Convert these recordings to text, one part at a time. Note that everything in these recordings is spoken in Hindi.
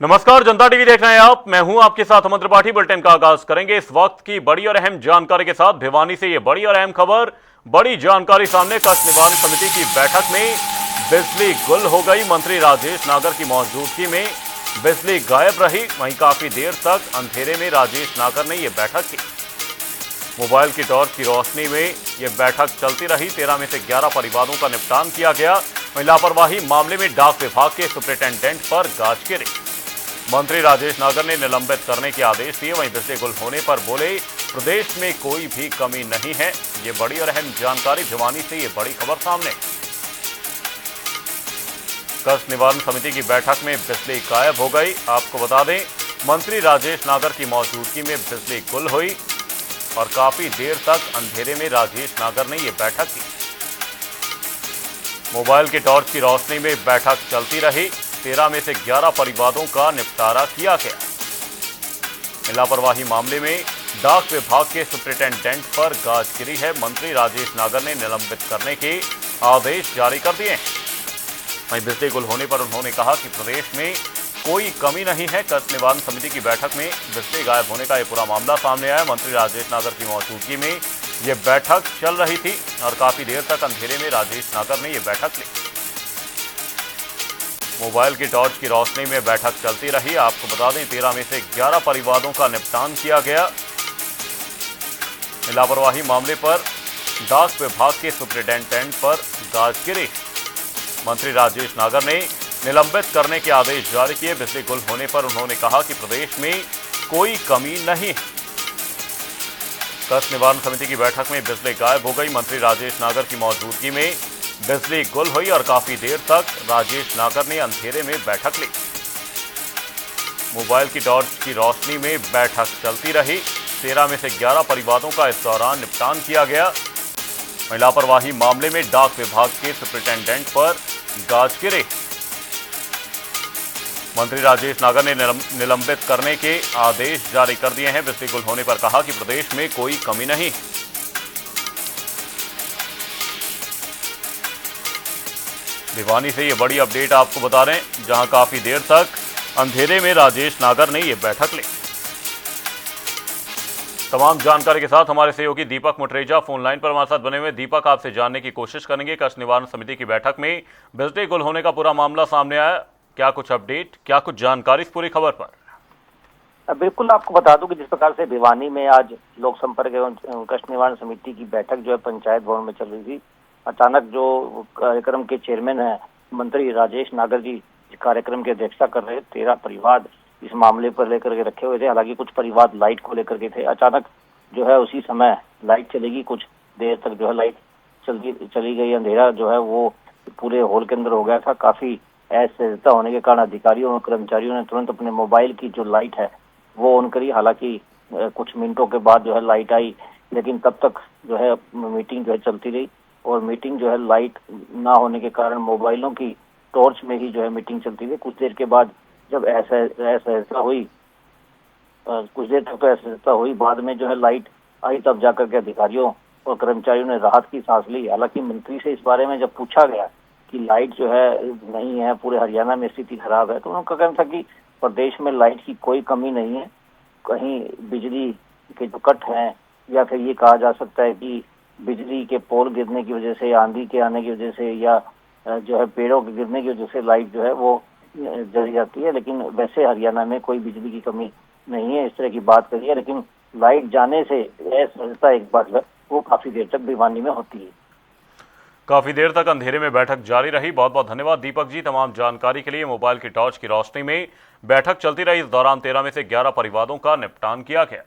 नमस्कार, जनता टीवी देख रहे हैं आप। मैं हूं आपके साथ अमन त्रिपाठी। बुलेटिन का आगाज करेंगे इस वक्त की बड़ी और अहम जानकारी के साथ। भिवानी से ये बड़ी और अहम खबर, बड़ी जानकारी सामने। कष्ट निवारण समिति की बैठक में बिजली गुल हो गई। मंत्री राजेश नागर की मौजूदगी में बिजली गायब रही। वहीं काफी देर तक अंधेरे में राजेश नागर ने यह बैठक की। मोबाइल की टॉर्च की रोशनी में यह बैठक चलती रही। 13 में से 11 परिवारों का निपटान किया गया। वहीं लापरवाही मामले में डाक विभाग के सुपरिटेंडेंट पर गाज गिरी। मंत्री राजेश नागर ने निलंबित करने के आदेश दिए। वहीं बिजली गुल होने पर बोले, प्रदेश में कोई भी कमी नहीं है। ये बड़ी और अहम जानकारी। भिवानी से ये बड़ी खबर सामने। कष्ट निवारण समिति की बैठक में बिजली गायब हो गई। आपको बता दें, मंत्री राजेश नागर की मौजूदगी में बिजली गुल हुई और काफी देर तक अंधेरे में राजेश नागर ने यह बैठक की। मोबाइल की टॉर्च की रोशनी में बैठक चलती रही। 13 में से 11 परिवारों का निपटारा किया गया। लापरवाही मामले में डाक विभाग के सुपरिटेंडेंट पर गाज गिरी है। मंत्री राजेश नागर ने निलंबित करने के आदेश जारी कर दिए। वहीं बिजली गुल होने पर उन्होंने कहा कि प्रदेश में कोई कमी नहीं है। कष्ट निवारण समिति की बैठक में बिजली गायब होने का यह पूरा मामला सामने आया। मंत्री राजेश नागर की मौजूदगी में यह बैठक चल रही थी और काफी देर तक अंधेरे में राजेश नागर ने यह बैठक ली। मोबाइल की टॉर्च की रोशनी में बैठक चलती रही। आपको बता दें, 13 में से 11 परिवारों का निपटान किया गया। लापरवाही मामले पर डाक विभाग के सुपरिटेंडेंट पर गाज गिरी। मंत्री राजेश नागर ने निलंबित करने के आदेश जारी किए। बिजली गुल होने पर उन्होंने कहा कि प्रदेश में कोई कमी नहीं। कष्ट निवारण समिति की बैठक में बिजली गायब हो गई। मंत्री राजेश नागर की मौजूदगी में बिजली गुल हुई और काफी देर तक राजेश नागर ने अंधेरे में बैठक ली। मोबाइल की टॉर्च की रोशनी में बैठक चलती रही। 13 में से 11 परिवारों का इस दौरान निपटान किया गया। लापरवाही मामले में डाक विभाग के सुपरिटेंडेंट पर गाज गिरे। मंत्री राजेश नागर ने निलंबित करने के आदेश जारी कर दिए हैं। बिजली गुल होने पर कहा कि प्रदेश में कोई कमी नहीं। भिवानी से ये बड़ी अपडेट आपको बता रहे हैं, जहां काफी देर तक अंधेरे में राजेश नागर ने ये बैठक ली। तमाम जानकारी के साथ हमारे सहयोगी दीपक मुटरेजा फोन लाइन पर हमारे साथ बने हुए। दीपक, आपसे जानने की कोशिश करेंगे, कष्ट निवारण समिति की बैठक में बिजली गुल होने का पूरा मामला सामने आया। क्या कुछ अपडेट, क्या कुछ जानकारी इस पूरी खबर पर? बिल्कुल, आपको बता दूं कि जिस प्रकार से भिवानी में आज लोक संपर्क एवं कष्ट निवारण समिति की बैठक जो है पंचायत भवन में चल रही थी, अचानक जो कार्यक्रम के चेयरमैन हैं मंत्री राजेश नागर जी कार्यक्रम की अध्यक्षता कर रहे। 13 परिवार इस मामले पर लेकर के रखे हुए थे। हालांकि कुछ परिवार लाइट को लेकर के थे। अचानक जो है उसी समय लाइट चलेगी। कुछ देर तक जो है लाइट चली गई। अंधेरा जो है वो पूरे हॉल के अंदर हो गया था। काफी असहजता होने के कारण अधिकारियों और कर्मचारियों ने तुरंत अपने मोबाइल की जो लाइट है वो ऑन करी। हालांकि कुछ मिनटों के बाद जो है लाइट आई, लेकिन तब तक जो है मीटिंग जो है चलती रही और मीटिंग जो है लाइट ना होने के कारण मोबाइलों की टॉर्च में ही जो है मीटिंग चलती रही। कुछ देर के बाद जब असहजता हुई, कुछ देर तक तो असहजता हुई, बाद में जो है लाइट आई, तब जाकर के अधिकारियों और कर्मचारियों ने राहत की सांस ली। हालांकि मंत्री से इस बारे में जब पूछा गया कि लाइट जो है नहीं है, पूरे हरियाणा में स्थिति खराब है, तो उनका कहना था कि प्रदेश में लाइट की कोई कमी नहीं है। कहीं बिजली के जो कट हैं या फिर ये कहा जा सकता है कि बिजली के पोल गिरने की वजह से, आंधी के आने की वजह से या जो है पेड़ों के गिरने की वजह से लाइट जो है वो जल जाती है। लेकिन वैसे हरियाणा में कोई बिजली की कमी नहीं है, इस तरह की बात करी है। लेकिन लाइट जाने से असहजता एक बात है वो काफी देर तक भिवानी में होती है। काफी देर तक अंधेरे में बैठक जारी रही। बहुत बहुत धन्यवाद दीपक जी तमाम जानकारी के लिए। मोबाइल की टॉर्च की रोशनी में बैठक चलती रही। इस दौरान 13 में से 11 परिवारों का निपटान किया गया।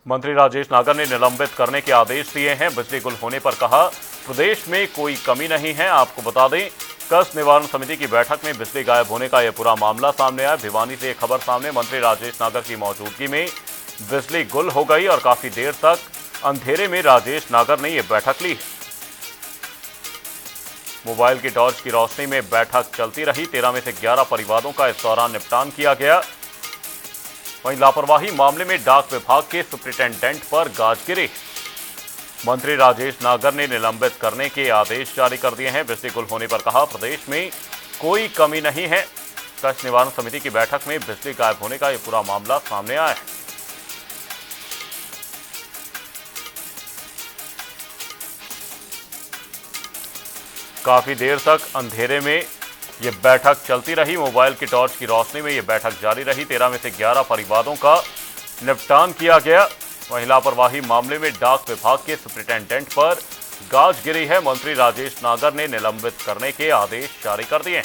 मंत्री राजेश नागर ने निलंबित करने के आदेश दिए हैं। बिजली गुल होने पर कहा, प्रदेश में कोई कमी नहीं है। आपको बता दें, कष्ट निवारण समिति की बैठक में बिजली गायब होने का यह पूरा मामला सामने आया। भिवानी से एक खबर सामने, मंत्री राजेश नागर की मौजूदगी में बिजली गुल हो गई और काफी देर तक अंधेरे में राजेश नागर ने यह बैठक ली। मोबाइल की टॉर्च की रोशनी में बैठक चलती रही। 13 में से 11 परिवारों का इस दौरान निपटान किया गया। वहीं लापरवाही मामले में डाक विभाग के सुपरिटेंडेंट पर गाज गिरी। मंत्री राजेश नागर ने निलंबित करने के आदेश जारी कर दिए हैं। बिजली गुल होने पर कहा, प्रदेश में कोई कमी नहीं है। कष्ट निवारण समिति की बैठक में बिजली गायब होने का यह पूरा मामला सामने आया है। काफी देर तक अंधेरे में यह बैठक चलती रही। मोबाइल की टॉर्च की रोशनी में यह बैठक जारी रही। 13 में से 11 परिवारों का निपटान किया गया। वहीं लापरवाही मामले में डाक विभाग के सुपरिटेंडेंट पर गाज गिरी है। मंत्री राजेश नागर ने निलंबित करने के आदेश जारी कर दिए हैं।